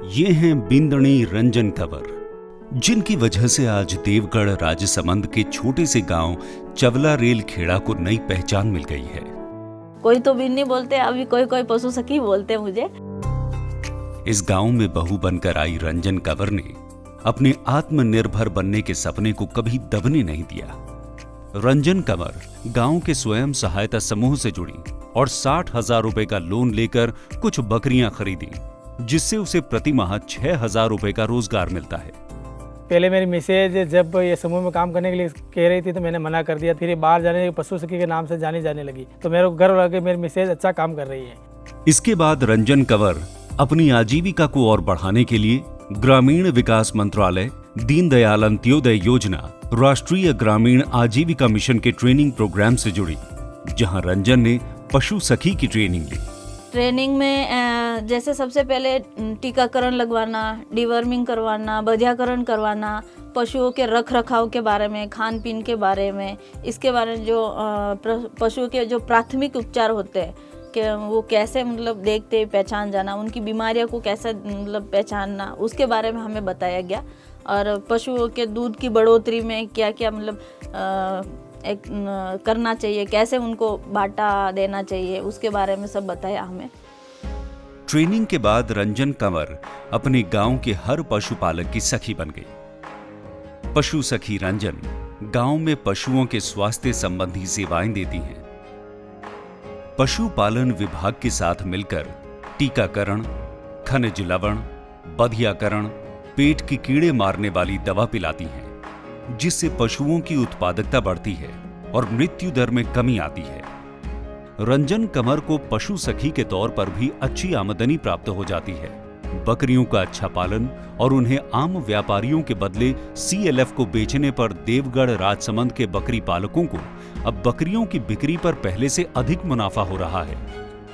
ये हैं बिंदणी रंजन कंवर, जिनकी वजह से आज देवगढ़ राजसमंद के छोटे से गांव चवला रेल खेड़ा को नई पहचान मिल गई है। कोई तो बिन्नी बोलते, अभी कोई कोई पशु सखी बोलते मुझे। इस गांव में बहू बनकर आई रंजन कंवर ने अपने आत्मनिर्भर बनने के सपने को कभी दबने नहीं दिया। रंजन कंवर गांव के स्वयं सहायता समूह से जुड़ी और 60,000 रुपए का लोन लेकर कुछ बकरियां खरीदी, जिससे उसे प्रति माह 6,000 रुपए का रोजगार मिलता है। पहले मेरी मिसेज जब ये समूह में काम करने के लिए कह रही थी तो मैंने मना कर दिया। फिर ये बाहर जाने पशु सखी के नाम से जानी जाने लगी, तो मेरे को गर्व लगा कि मेरी मिसेज अच्छा काम कर रही है। इसके बाद रंजन कंवर अपनी आजीविका को और बढ़ाने के लिए ग्रामीण विकास मंत्रालय, दीनदयाल अंत्योदय योजना, राष्ट्रीय ग्रामीण आजीविका मिशन के ट्रेनिंग प्रोग्राम से जुड़ी, जहां रंजन ने पशु सखी की ट्रेनिंग ली। ट्रेनिंग में जैसे सबसे पहले टीकाकरण लगवाना, डिवर्मिंग करवाना, बधियाकरण करवाना, पशुओं के रख रखाव के बारे में, खान पीन के बारे में, इसके बारे में जो पशुओं के जो प्राथमिक उपचार होते हैं कि वो कैसे मतलब देखते पहचान जाना, उनकी बीमारियों को कैसे मतलब पहचानना, उसके बारे में हमें बताया गया। और पशुओं के दूध की बढ़ोतरी में क्या क्या मतलब करना चाहिए, कैसे उनको बाटा देना चाहिए, उसके बारे में सब बताया हमें। ट्रेनिंग के बाद रंजन कंवर अपने गांव के हर पशुपालक की सखी बन गई। पशु सखी रंजन गांव में पशुओं के स्वास्थ्य संबंधी सेवाएं देती हैं। पशुपालन विभाग के साथ मिलकर टीकाकरण, खनिज लवण, बधियाकरण, पेट के कीड़े मारने वाली दवा पिलाती हैं, जिससे पशुओं की उत्पादकता बढ़ती है और मृत्यु दर में कमी आती है। रंजन कंवर को पशु सखी के तौर पर भी अच्छी आमदनी प्राप्त हो जाती है। बकरियों का अच्छा पालन और उन्हें आम व्यापारियों के बदले CLF को बेचने पर देवगढ़ राजसमंद के बकरी पालकों को अब बकरियों की बिक्री पर पहले से अधिक मुनाफा हो रहा है।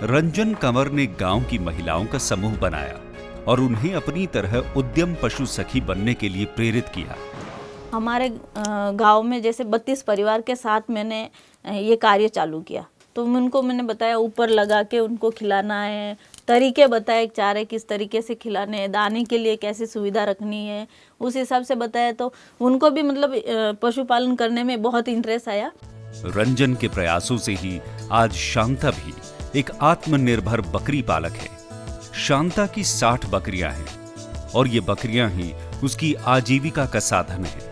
रंजन कंवर ने गांव की महिलाओं का समूह बनाया और उन्हें अपनी तरह उद्यम पशु सखी बनने के लिए प्रेरित किया। हमारे गांव में जैसे 32 परिवार के साथ मैंने ये कार्य चालू किया, तो मैंने बताया ऊपर लगा के उनको खिलाना है, तरीके बताए चारे किस तरीके से खिलाने हैं, दाने के लिए कैसी सुविधा रखनी है, उस हिसाब से बताया। तो उनको भी मतलब पशुपालन करने में बहुत इंटरेस्ट आया। रंजन के प्रयासों से ही आज शांता भी एक आत्मनिर्भर बकरी पालक है। शांता की 60 बकरियां हैं और ये बकरियां ही उसकी आजीविका का साधन है।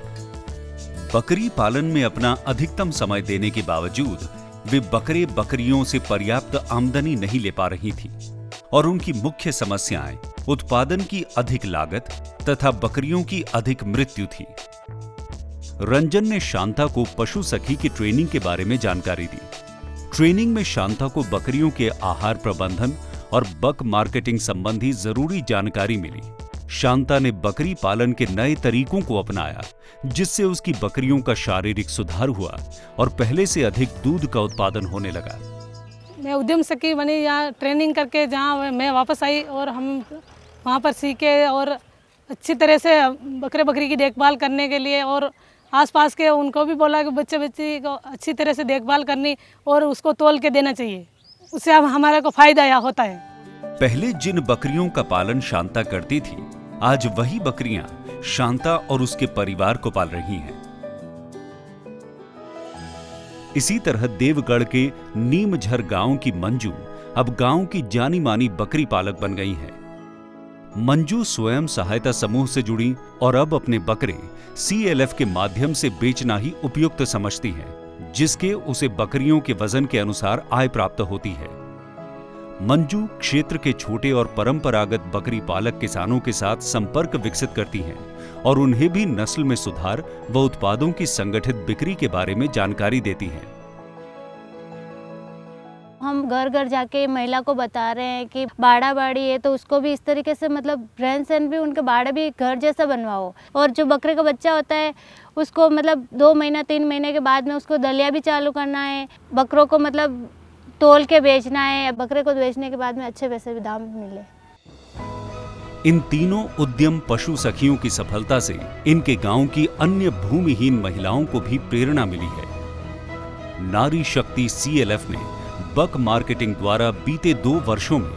बकरी पालन में अपना अधिकतम समय देने के बावजूद वे बकरे बकरियों से पर्याप्त आमदनी नहीं ले पा रही थी और उनकी मुख्य समस्याएं उत्पादन की अधिक लागत तथा बकरियों की अधिक मृत्यु थी। रंजन ने शांता को पशु सखी की ट्रेनिंग के बारे में जानकारी दी। ट्रेनिंग में शांता को बकरियों के आहार प्रबंधन और बक मार्केटिंग संबंधी जरूरी जानकारी मिली। शांता ने बकरी पालन के नए तरीकों को अपनाया, जिससे उसकी बकरियों का शारीरिक सुधार हुआ और पहले से अधिक दूध का उत्पादन होने लगा। मैं उद्यम सखी बनी, यहाँ ट्रेनिंग करके जहाँ मैं वापस आई और हम वहाँ पर सीखे और अच्छी तरह से बकरी की देखभाल करने के लिए और आसपास के उनको भी बोला कि बच्चे को अच्छी तरह से देखभाल करनी और उसको तौल के देना चाहिए, उससे अब हमारे को फायदा होता है। पहले जिन बकरियों का पालन शांता करती थी, आज वही बकरियां शांता और उसके परिवार को पाल रही हैं। इसी तरह देवगढ़ के नीमझर गांव की मंजू अब गांव की जानी मानी बकरी पालक बन गई हैं। मंजू स्वयं सहायता समूह से जुड़ी और अब अपने बकरे CLF के माध्यम से बेचना ही उपयुक्त समझती है, जिसके उसे बकरियों के वजन के अनुसार आय प्राप्त होती है। मंजू क्षेत्र के छोटे और परंपरागत बकरी पालक किसानों के साथ संपर्क विकसित करती हैं और उन्हें भी नस्ल में सुधार व उत्पादों की संगठित बिक्री के बारे में जानकारी देती हैं। हम घर घर जाके महिला को बता रहे हैं कि बाड़ा बाड़ी है तो उसको भी इस तरीके से मतलब रहन सहन भी उनके बाड़ा भी घर जैसा बनवाओ, और जो बकरे का बच्चा होता है उसको मतलब 2 महीना 3 महीने के बाद में उसको दलिया भी चालू करना है, बकरों को मतलब तोल के बेचना है, बकरे को बेचने के बाद में अच्छे पैसे भी दाम मिले। इन तीनों उद्यम पशु सखियों की सफलता से इनके गांव की अन्य भूमिहीन महिलाओं को भी प्रेरणा मिली है। नारी शक्ति CLF ने बक मार्केटिंग द्वारा बीते 2 वर्षों में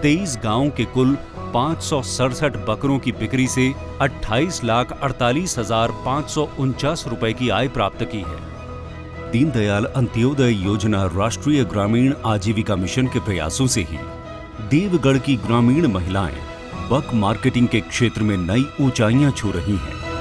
23 गांवों के कुल 567 बकरों की बिक्री से 28,48,549 रुपए की आय प्राप्त की है। दीनदयाल अंत्योदय योजना राष्ट्रीय ग्रामीण आजीविका मिशन के प्रयासों से ही देवगढ़ की ग्रामीण महिलाएं बक मार्केटिंग के क्षेत्र में नई ऊंचाइयां छू रही हैं।